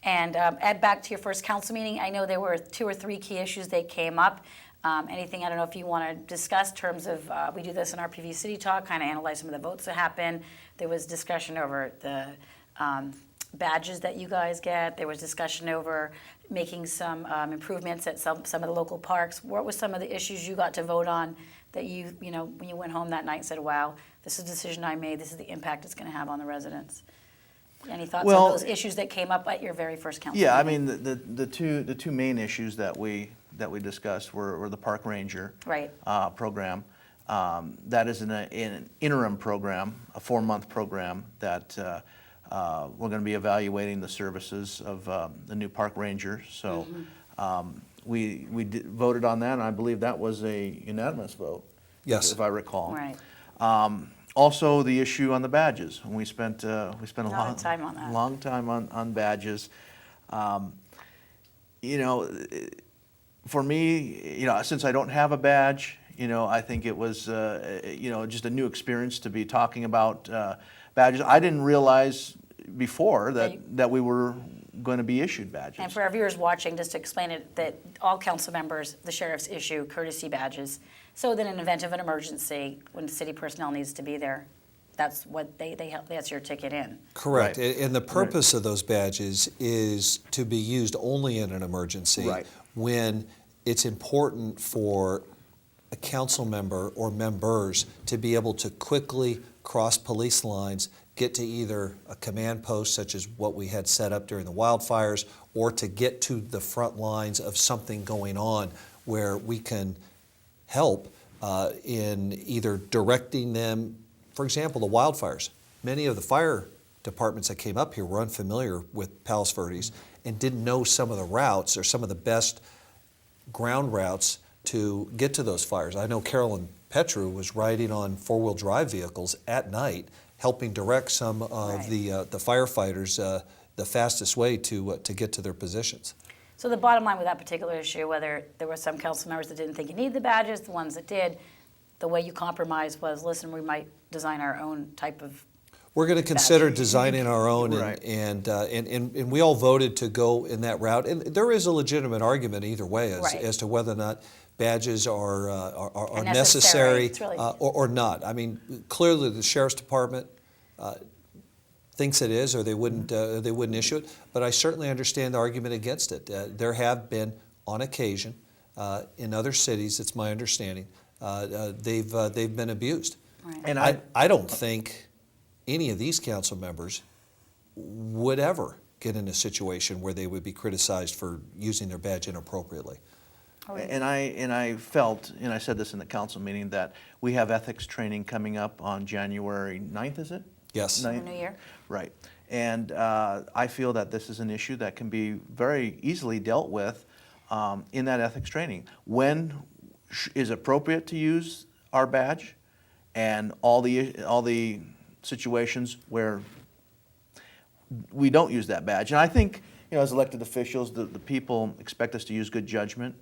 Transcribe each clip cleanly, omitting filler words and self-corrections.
And Ed, back to your first council meeting, I know there were 2 or 3 key issues that came up. Anything, I don't know if you want to discuss in terms of, we do this in our PV City Talk, kind of analyze some of the votes that happened. There was discussion over the badges that you guys get. There was discussion over making some improvements at some of the local parks. What were some of the issues you got to vote on that you know, when you went home that night and said, wow, this is a decision I made, this is the impact it's going to have on the residents? Any thoughts on those issues that came up at your very first council meeting? Yeah, I mean, the two main issues that we discussed were the park ranger program. That is an interim program, a 4-month program that we're going to be evaluating the services of the new park ranger. So we voted on that, and I believe that was a unanimous vote. Yes, if I recall. Right. Also, the issue on the badges. We spent a long time on that. Long time on badges. You know, for me, you know, since I don't have a badge, you know, I think it was you know, just a new experience to be talking about badges. I didn't realize before that we were going to be issued badges. And for our viewers watching, just to explain it, that all council members, the sheriffs issue courtesy badges. So that in an event of an emergency, when city personnel needs to be there, that's what they help. That's your ticket in. correct. And the purpose of those badges is to be used only in an emergency when it's important for a council member or members to be able to quickly cross police lines, get to either a command post such as what we had set up during the wildfires, or to get to the front lines of something going on where we can help in either directing them. For example, the wildfires. Many of the fire departments that came up here were unfamiliar with Palos Verdes and didn't know some of the routes or some of the best ground routes to get to those fires. I know Carolyn Petru was riding on 4-wheel drive vehicles at night, helping direct some of the firefighters the fastest way to get to their positions. So the bottom line with that particular issue, whether there were some council members that didn't think you need the badges, the ones that did, the way you compromised was, listen, we might design our own type of. We're going to consider designing our own, Right. and we all voted to go in that route. And there is a legitimate argument either way as to whether or not badges are necessary It's really or not. I mean, clearly the sheriff's department thinks it is, or they wouldn't issue it. But I certainly understand the argument against it. There have been, on occasion, in other cities, it's my understanding, they've been abused. Right. And I don't think any of these council members would ever get in a situation where they would be criticized for using their badge inappropriately. And I felt, and I said this in the council meeting, that we have ethics training coming up on January 9th, is it? Yes. The New Year. Right. And I feel that this is an issue that can be very easily dealt with in that ethics training. When is appropriate to use our badge, and all the situations where we don't use that badge. And I think, you know, as elected officials, the people expect us to use good judgment.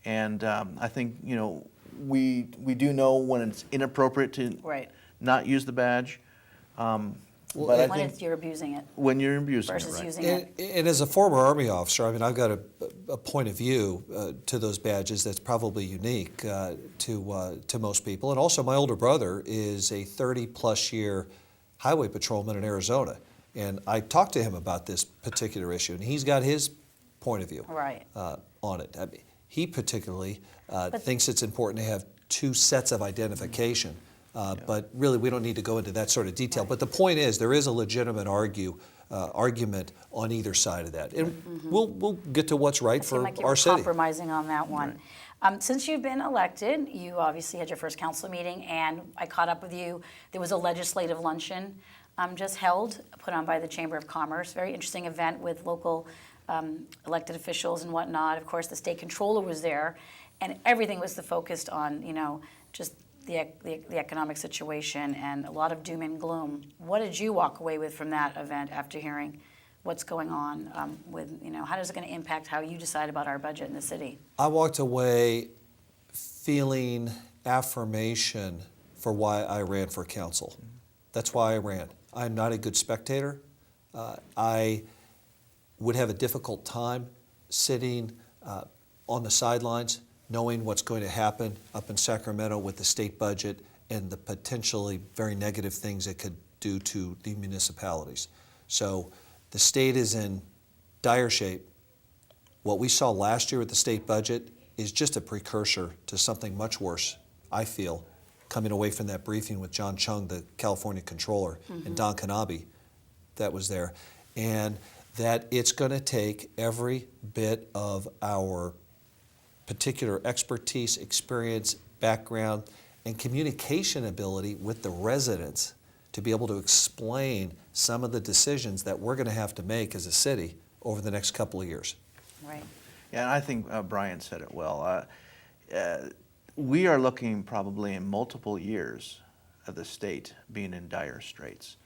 And I think, you know, we do know when it's inappropriate to not use the badge. But I think you're abusing it. when you're abusing versus it, using it. And as a former Army officer, I mean, I've got a point of view to those badges that's probably unique to most people. And also, my older brother is a 30-plus year highway patrolman in Arizona. And I talked to him about this particular issue, and he's got his point of view on it. I mean, he particularly thinks it's important to have 2 sets of identification. But really, we don't need to go into that sort of detail. But the point is, there is a legitimate argument on either side of that. And we'll get to what's right for like you our were city. compromising on that one. Since you've been elected, you obviously had your first council meeting, and I caught up with you. There was a legislative luncheon just held, put on by the Chamber of Commerce. Very interesting event with local elected officials and whatnot. Of course, the state controller was there, and everything was focused on, you know, just the economic situation and a lot of doom and gloom. What did you walk away with from that event after hearing what's going on with, you know, how is it going to impact how you decide about our budget in the city? I walked away feeling affirmation for why I ran for council. That's why I ran. I'm not a good spectator. I would have a difficult time sitting on the sidelines, knowing what's going to happen up in Sacramento with the state budget and the potentially very negative things it could do to the municipalities. So the state is in dire shape. What we saw last year with the state budget is just a precursor to something much worse, I feel, coming away from that briefing with John Chung, the California controller, and Don Kanabe that was there. And that it's going to take every bit of our particular expertise, experience, background, and communication ability with the residents to be able to explain some of the decisions that we're going to have to make as a city over the next couple of years. Right. Yeah, and I think Brian said it well. We are looking probably in multiple years of the state being in dire straits.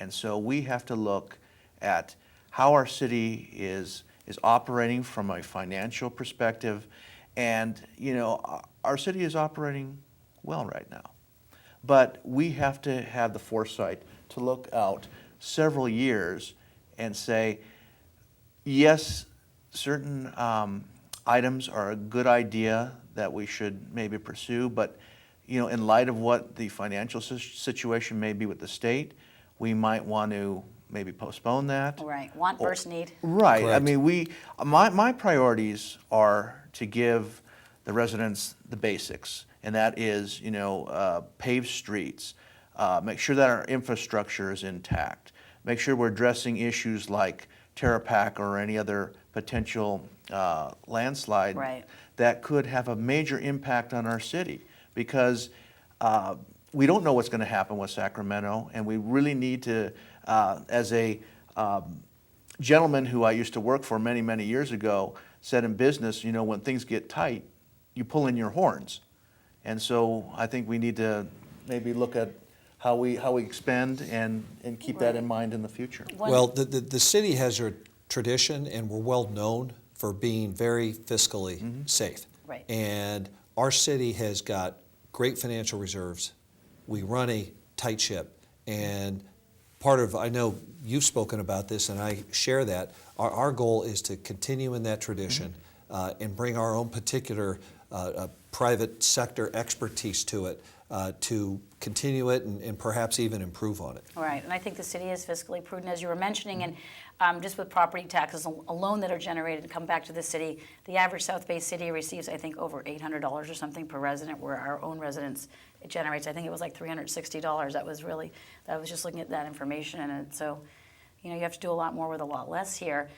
And so we have to look at how our city is operating from a financial perspective. And, you know, our city is operating well right now. But we have to have the foresight to look out several years and say, yes, certain items are a good idea that we should maybe pursue, but, you know, in light of what the financial situation may be with the state, we might want to maybe postpone that. Right. Want versus need. Right. Correct. I mean, my priorities are to give the residents the basics, and that is, you know, paved streets, make sure that our infrastructure is intact, make sure we're addressing issues like Terrapack or any other potential landslide Right. that could have a major impact on our city, because we don't know what's going to happen with Sacramento, and we really need to, as a gentleman who I used to work for many, many years ago said in business, you know, when things get tight, you pull in your horns. And so I think we need to maybe look at how we expend and keep that in mind in the future. Well, the city has a tradition, and we're well known for being very fiscally safe. Right. And our city has got great financial reserves. We run a tight ship. And part of, I know you've spoken about this, and I share that, our goal is to continue in that tradition and bring our own particular private sector expertise to it, to continue it and perhaps even improve on it. All right, and I think the city is fiscally prudent, as you were mentioning, and just with property taxes alone that are generated and come back to the city, the average South Bay city receives, I think, over $800 or something per resident, where our own residents, it generates, I think it was like $360. That was just looking at that information, and so, you know, you have to do a lot more with a lot less here.